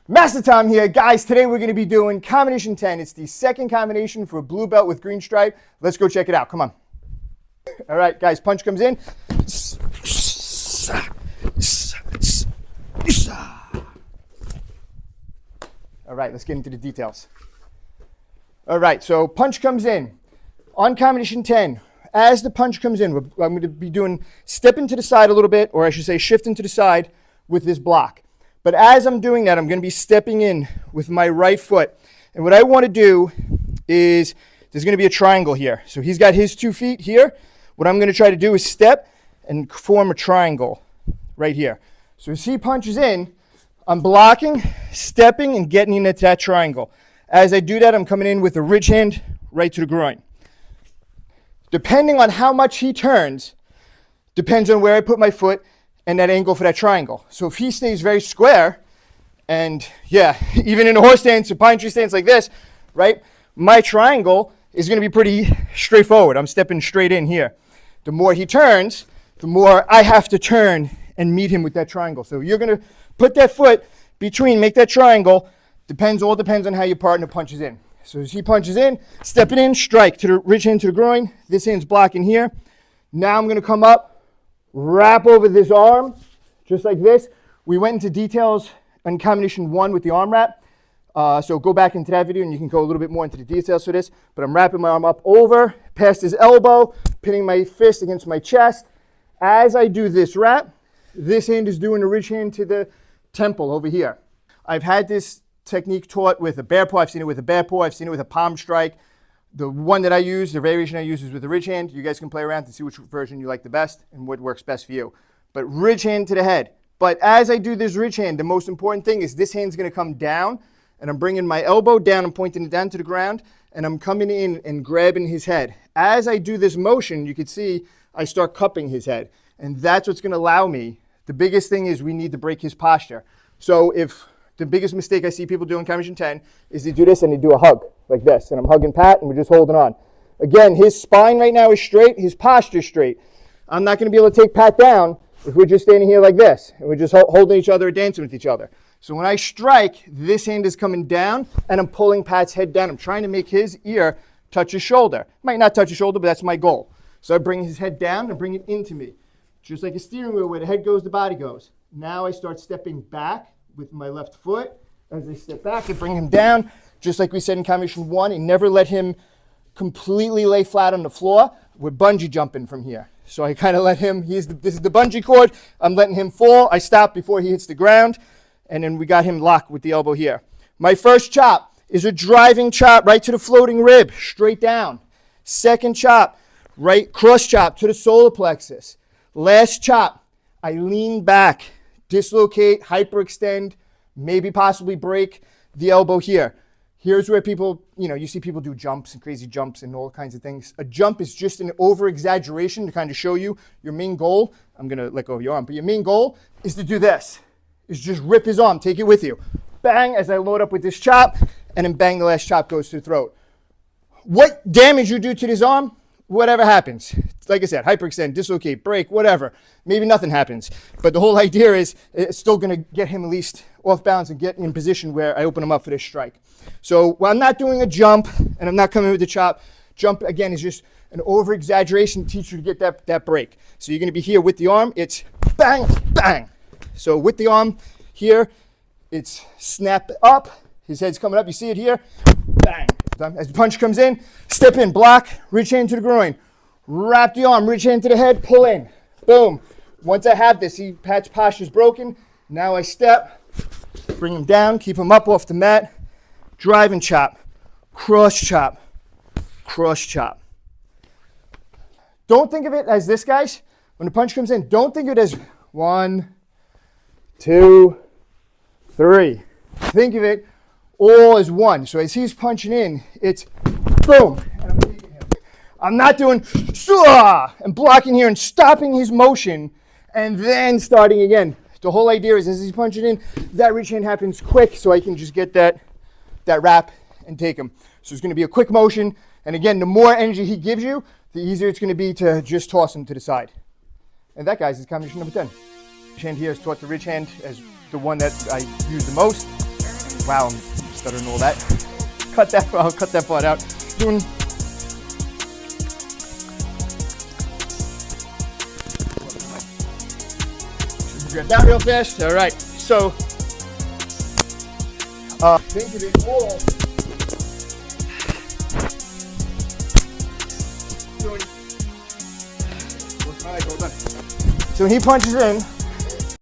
Master Tom here. Guys, today we're going to be doing combination 10. It's the second combination for a blue belt with green stripe. Let's go check it out. Come on. All right, guys, punch comes in. All right, let's get into the details. All right, so punch comes in. On combination 10, as the punch comes in, I'm going to be doing stepping to the side a little bit, or I should say shifting to the side with this block. But as I'm doing that, I'm going to be stepping in with my right foot. And what I want to do is, there's going to be a triangle here. So he's got his 2 feet here. What I'm going to try to do is step and form a triangle right here. So as he punches in, I'm blocking, stepping, and getting into that triangle. As I do that, I'm coming in with a ridge hand right to the groin. Depending on how much he turns, depends on where I put my foot and that angle for that triangle. So if he stays very square, and yeah, even in a horse stance, a pine tree stance like this, right, my triangle is going to be pretty straightforward. I'm stepping straight in here. The more he turns, the more I have to turn and meet him with that triangle. So you're going to put that foot between, make that triangle. All depends on how your partner punches in. So as he punches in, stepping in, strike to the ridge hand to the groin. This hand's blocking here. Now I'm going to come up, wrap over this arm, just like this. We went into details on combination 1 with the arm wrap. So go back into that video and you can go a little bit more into the details for this. But I'm wrapping my arm up over, past his elbow, pinning my fist against my chest. As I do this wrap, this hand is doing the ridge hand to the temple over here. I've had this technique taught with a bear paw. I've seen it with a bear paw. I've seen it with a palm strike. The one that I use, the variation I use is with the ridge hand. You guys can play around to see which version you like the best and what works best for you. But ridge hand to the head. But as I do this ridge hand, the most important thing is this hand's going to come down, and I'm bringing my elbow down and pointing it down to the ground, and I'm coming in and grabbing his head. As I do this motion, you can see I start cupping his head, and that's what's going to allow me. The biggest thing is we need to break his posture. So if the biggest mistake I see people do in combination 10 is they do this and they do a hug like this. And I'm hugging Pat and we're just holding on. Again, his spine right now is straight. His posture is straight. I'm not going to be able to take Pat down if we're just standing here like this. And we're just holding each other or dancing with each other. So when I strike, this hand is coming down and I'm pulling Pat's head down. I'm trying to make his ear touch his shoulder. Might not touch his shoulder, but that's my goal. So I bring his head down and bring it into me. Just like a steering wheel where the head goes, the body goes. Now I start stepping back with my left foot. As I step back, I bring him down, just like we said in combination 1, and never let him completely lay flat on the floor. We're bungee jumping from here. So I kind of let him, this is the bungee cord. I'm letting him fall. I stop before he hits the ground, and then we got him locked with the elbow here. My first chop is a driving chop right to the floating rib, straight down. Second chop, right cross chop to the solar plexus. Last chop, I lean back, dislocate, hyperextend, maybe possibly break the elbow here. Here's where people, you see people do jumps and crazy jumps and all kinds of things. A jump is just an over-exaggeration to kind of show you your main goal. I'm going to let go of your arm, but your main goal is to do this, is just rip his arm, take it with you. Bang, as I load up with this chop, and then bang, the last chop goes to the throat. What damage you do to this arm, whatever happens. Like I said, hyperextend, dislocate, break, whatever. Maybe nothing happens. But the whole idea is it's still going to get him at least off balance and get in position where I open him up for this strike. So while I'm not doing a jump and I'm not coming with the chop, jump, again, is just an over-exaggeration to teach you to get that break. So you're going to be here with the arm. It's bang, bang. So with the arm here, it's snap up. His head's coming up. You see it here? Bang. As the punch comes in, step in, block, reach hand to the groin. Wrap the arm, reach hand to the head, pull in. Boom. Once I have this, see Pat's posture's broken. Now I step, bring him down, keep him up off the mat. Drive and chop, cross chop, cross chop. Don't think of it as this, guys. When the punch comes in, don't think of it as 1, 2, 3. Think of it all as one. So as he's punching in, it's boom, and I'm taking him. I'm not doing and blocking here and stopping his motion and then starting again. The whole idea is as he's punching in, that reach hand happens quick so I can just get that wrap and take him. So it's going to be a quick motion. And again, the more energy he gives you, the easier it's going to be to just toss him to the side. And that, guys, is combination number 10. Ridge hand here is taught the ridge hand as the one that I use the most. Wow, I'm stuttering all that. I'll cut that part out. Doing. Grab that real fast. All right. So, think of it all. All right, hold on. So when he punches in,